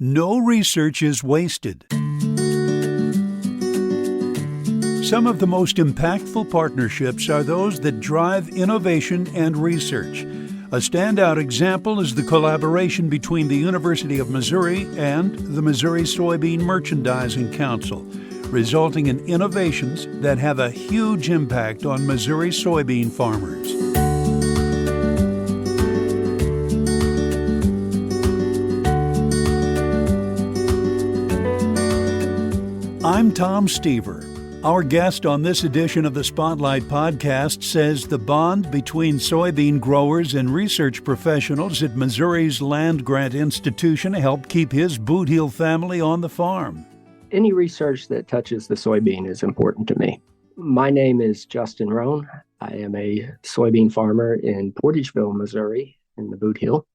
No research is wasted. Some of the most impactful partnerships are those that drive innovation and research. A standout example is the collaboration between the University of Missouri and the Missouri Soybean Merchandising Council, resulting in innovations that have a huge impact on Missouri soybean farmers. I'm Tom Stever. Our guest on this edition of the Spotlight Podcast says the bond between soybean growers and research professionals at Missouri's land-grant institution helped keep his Boot Heel family on the farm. Any research that touches the soybean is important to me. My name is Justin Roan. I am a soybean farmer in Portageville, Missouri, in the Boot Heel.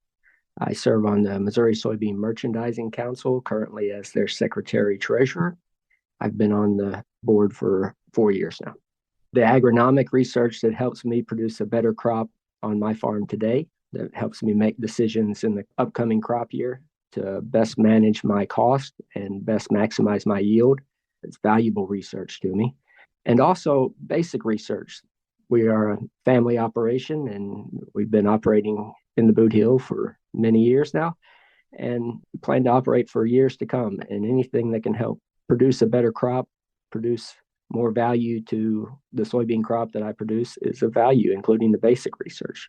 I serve on the Missouri Soybean Merchandising Council, currently as their secretary-treasurer. I've been on the board for 4 years now. The agronomic research that helps me produce a better crop on my farm today, that helps me make decisions in the upcoming crop year to best manage my cost and best maximize my yield. It's valuable research to me. And also basic research. We are a family operation and we've been operating in the Boot Heel for many years now and plan to operate for years to come. And anything that can help produce a better crop, produce more value to the soybean crop that I produce is of value, including the basic research.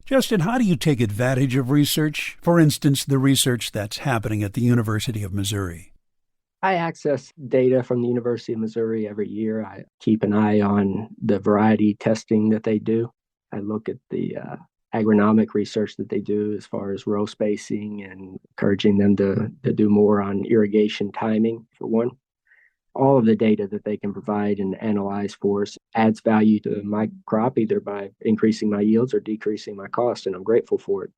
Justin, how do you take advantage of research? For instance, the research that's happening at the University of Missouri. I access data from the University of Missouri every year. I keep an eye on the variety testing that they do. I look at the agronomic research that they do as far as row spacing and encouraging them to do more on irrigation timing, for one. All of the data that they can provide and analyze for us adds value to my crop, either by increasing my yields or decreasing my cost, and I'm grateful for it.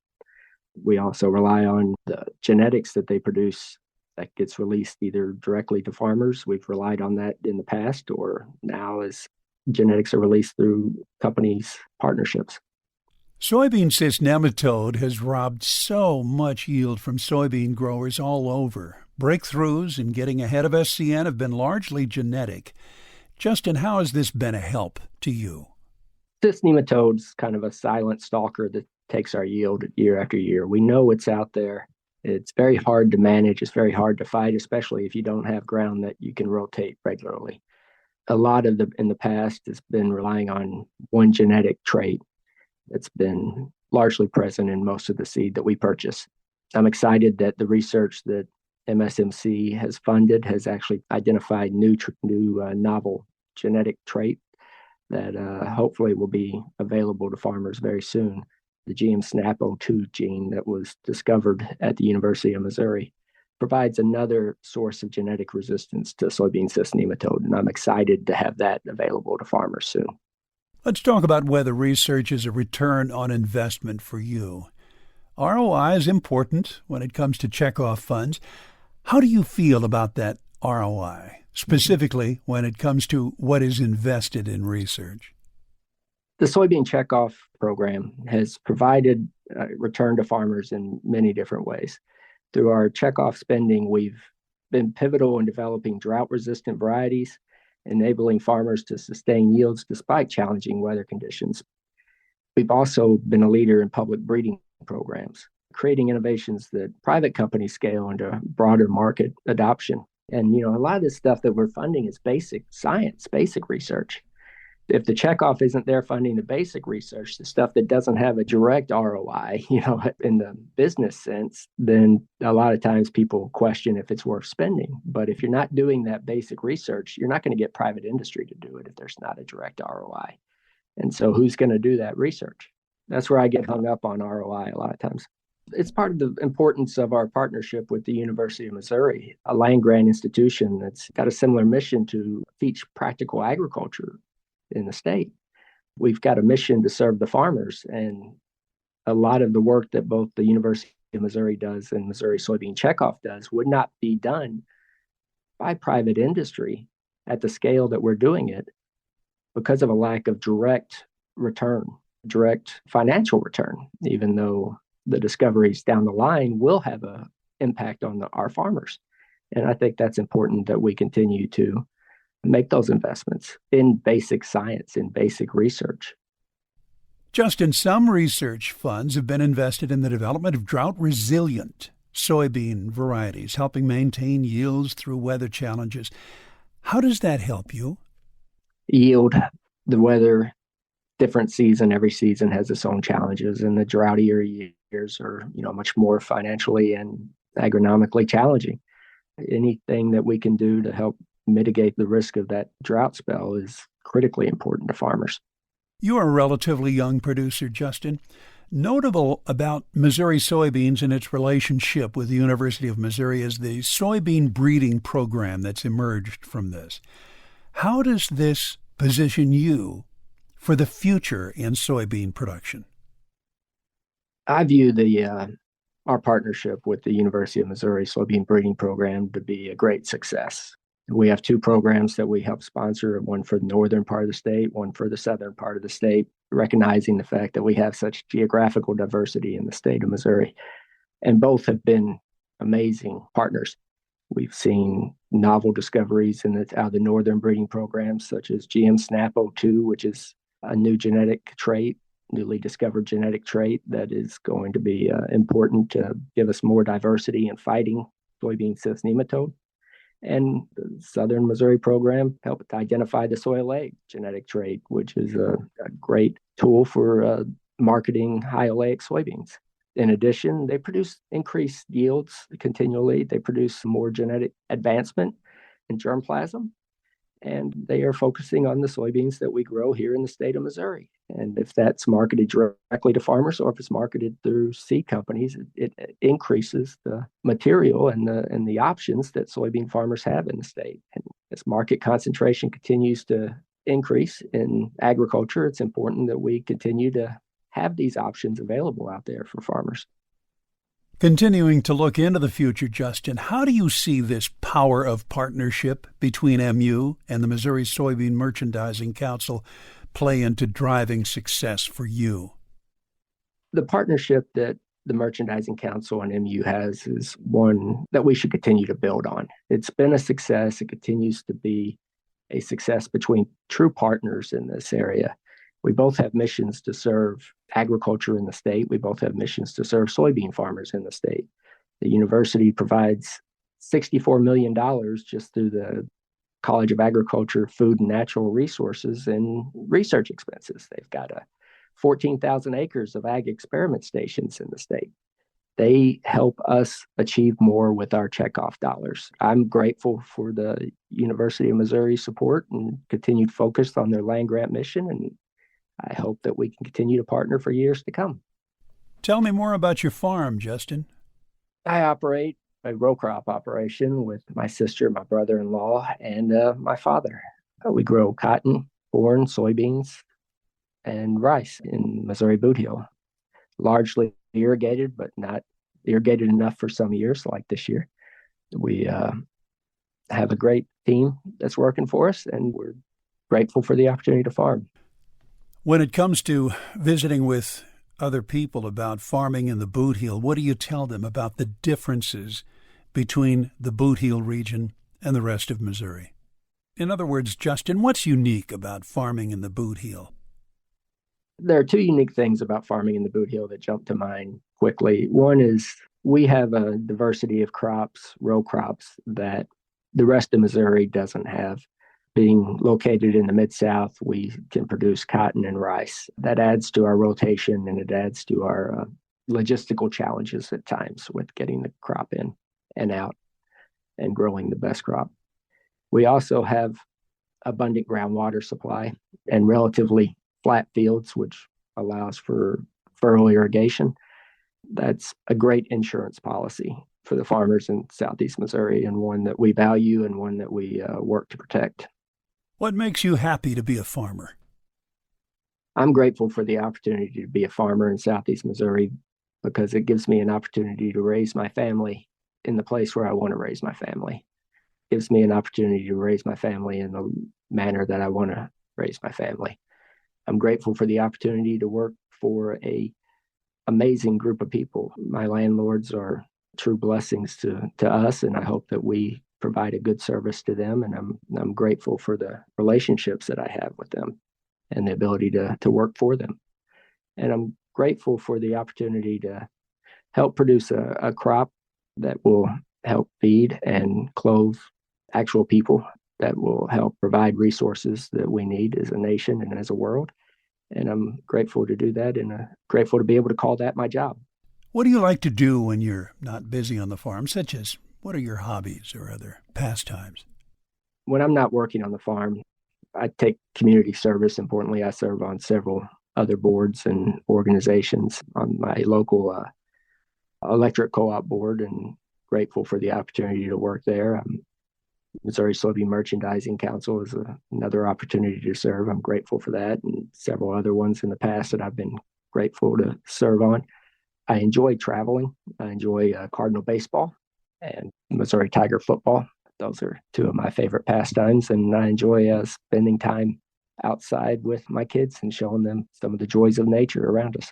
We also rely on the genetics that they produce that gets released either directly to farmers. We've relied on that in the past, or now as genetics are released through companies' partnerships. Soybean cyst nematode has robbed so much yield from soybean growers all over. Breakthroughs in getting ahead of SCN have been largely genetic. Justin, how has this been a help to you? Cyst nematode's kind of a silent stalker that takes our yield year after year. We know it's out there. It's very hard to manage. It's very hard to fight, especially if you don't have ground that you can rotate regularly. A lot of in the past has been relying on one genetic trait that's been largely present in most of the seed that we purchase. I'm excited that the research that MSMC has funded has actually identified new novel genetic trait that hopefully will be available to farmers very soon. The GM SNAP02 gene that was discovered at the University of Missouri provides another source of genetic resistance to soybean cyst nematode, and I'm excited to have that available to farmers soon. Let's talk about whether research is a return on investment for you. ROI is important when it comes to checkoff funds. How do you feel about that ROI, specifically when it comes to what is invested in research? The soybean checkoff program has provided a return to farmers in many different ways. Through our checkoff spending, we've been pivotal in developing drought-resistant varieties, enabling farmers to sustain yields despite challenging weather conditions. We've also been a leader in public breeding programs, creating innovations that private companies scale into broader market adoption. And, a lot of this stuff that we're funding is basic science, basic research. If the checkoff isn't there funding the basic research, the stuff that doesn't have a direct ROI, in the business sense, then a lot of times people question if it's worth spending. But if you're not doing that basic research, you're not going to get private industry to do it if there's not a direct ROI. And so who's going to do that research? That's where I get hung up on ROI a lot of times. It's part of the importance of our partnership with the University of Missouri, a land-grant institution that's got a similar mission to teach practical agriculture in the state. We've got a mission to serve the farmers, and a lot of the work that both the University of Missouri does and Missouri Soybean Checkoff does would not be done by private industry at the scale that we're doing it because of a lack of direct financial return, even though the discoveries down the line will have a impact on our farmers. And I think that's important that we continue to make those investments in basic science, in basic research. Justin, some research funds have been invested in the development of drought-resilient soybean varieties, helping maintain yields through weather challenges. How does that help you? Yield, the weather, different season, every season has its own challenges, and the droughtier years are, much more financially and agronomically challenging. Anything that we can do to help mitigate the risk of that drought spell is critically important to farmers. You are a relatively young producer, Justin. Notable about Missouri soybeans and its relationship with the University of Missouri is the soybean breeding program that's emerged from this. How does this position you for the future in soybean production? I view our partnership with the University of Missouri soybean breeding program to be a great success. We have two programs that we help sponsor, one for the northern part of the state, one for the southern part of the state, recognizing the fact that we have such geographical diversity in the state of Missouri. And both have been amazing partners. We've seen novel discoveries out of the northern breeding programs, such as GM Snap 02, which is a new genetic trait, newly discovered genetic trait that is going to be important to give us more diversity in fighting soybean cyst nematode. And the Southern Missouri program helped identify the soy oleic genetic trait, which is a great tool for marketing high oleic soybeans. In addition, they produce increased yields continually. They produce more genetic advancement in germplasm, and they are focusing on the soybeans that we grow here in the state of Missouri. And if that's marketed directly to farmers or if it's marketed through seed companies, it increases the material and the options that soybean farmers have in the state. And as market concentration continues to increase in agriculture, it's important that we continue to have these options available out there for farmers. Continuing to look into the future, Justin, how do you see this power of partnership between MU and the Missouri Soybean Merchandising Council play into driving success for you? The partnership that the Merchandising Council and MU has is one that we should continue to build on. It's been a success. It continues to be a success between true partners in this area. We both have missions to serve agriculture in the state. We both have missions to serve soybean farmers in the state. The university provides $64 million just through the College of Agriculture, Food and Natural Resources and research expenses. They've got 14,000 acres of ag experiment stations in the state. They help us achieve more with our checkoff dollars. I'm grateful for the University of Missouri's support and continued focus on their land grant mission, and I hope that we can continue to partner for years to come. Tell me more about your farm, Justin. I operate a row crop operation with my sister, my brother-in-law, and my father. We grow cotton, corn, soybeans, and rice in Missouri Boot Heel. Largely irrigated, but not irrigated enough for some years, like this year. We have a great team that's working for us, and we're grateful for the opportunity to farm. When it comes to visiting with other people about farming in the Boot Heel, what do you tell them about the differences between the Boot Heel region and the rest of Missouri? In other words, Justin, what's unique about farming in the Boot Heel? There are two unique things about farming in the Boot Heel that jump to mind quickly. One is we have a diversity of crops, row crops, that the rest of Missouri doesn't have. Being located in the Mid-South, we can produce cotton and rice. That adds to our rotation, and it adds to our logistical challenges at times with getting the crop in and out and growing the best crop. We also have abundant groundwater supply and relatively flat fields, which allows for furrow irrigation. That's a great insurance policy for the farmers in Southeast Missouri, and one that we value and one that we work to protect. What makes you happy to be a farmer? I'm grateful for the opportunity to be a farmer in Southeast Missouri because it gives me an opportunity to raise my family in the place where I want to raise my family. It gives me an opportunity to raise my family in the manner that I want to raise my family. I'm grateful for the opportunity to work for an amazing group of people. My landlords are true blessings to us, and I hope that we provide a good service to them. And I'm grateful for the relationships that I have with them and the ability to work for them. And I'm grateful for the opportunity to help produce a crop that will help feed and clothe actual people, that will help provide resources that we need as a nation and as a world. And I'm grateful to do that, and grateful to be able to call that my job. What do you like to do when you're not busy on the farm, such as what are your hobbies or other pastimes? When I'm not working on the farm, I take community service. Importantly, I serve on several other boards and organizations on my local electric co-op board, and grateful for the opportunity to work there. Missouri Soybean Merchandising Council is another opportunity to serve. I'm grateful for that, and several other ones in the past that I've been grateful to serve on. I enjoy traveling. I enjoy Cardinal baseball and Missouri Tiger football. Those are two of my favorite pastimes, and I enjoy spending time outside with my kids and showing them some of the joys of nature around us.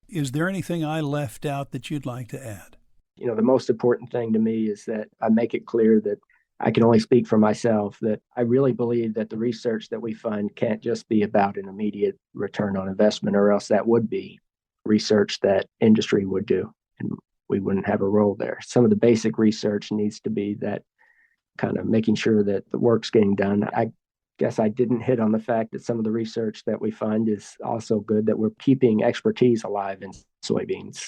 Is there anything I left out that you'd like to add? The most important thing to me is that I make it clear that I can only speak for myself, that I really believe that the research that we fund can't just be about an immediate return on investment, or else that would be research that industry would do, and we wouldn't have a role there. Some of the basic research needs to be that kind of making sure that the work's getting done. I guess I didn't hit on the fact that some of the research that we fund is also good, that we're keeping expertise alive in soybeans.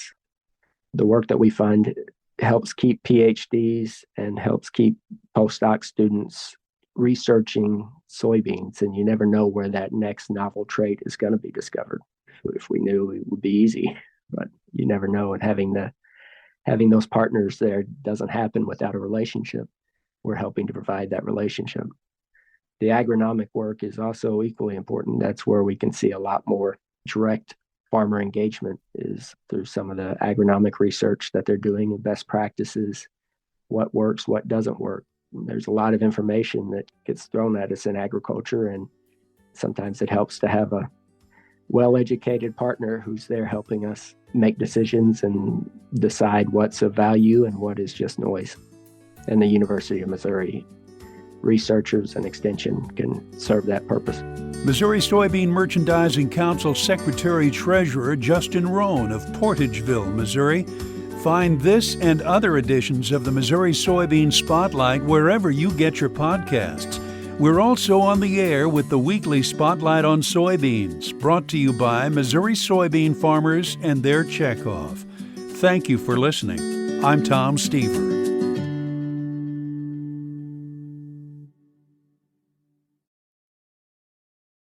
The work that we fund helps keep PhDs and helps keep postdoc students researching soybeans, and you never know where that next novel trait is going to be discovered. If we knew, it would be easy, but you never know. And having those partners there doesn't happen without a relationship. We're helping to provide that relationship. The agronomic work is also equally important. That's where we can see a lot more direct farmer engagement, is through some of the agronomic research that they're doing and best practices, what works, what doesn't work. There's a lot of information that gets thrown at us in agriculture, and sometimes it helps to have a well-educated partner who's there helping us make decisions and decide what's of value and what is just noise. And the University of Missouri researchers and extension can serve that purpose. Missouri Soybean Merchandising Council Secretary-Treasurer Justin Roan of Portageville, Missouri. Find this and other editions of the Missouri Soybean Spotlight wherever you get your podcasts. We're also on the air with the weekly Spotlight on Soybeans, brought to you by Missouri soybean farmers and their checkoff. Thank you for listening. I'm Tom Stever.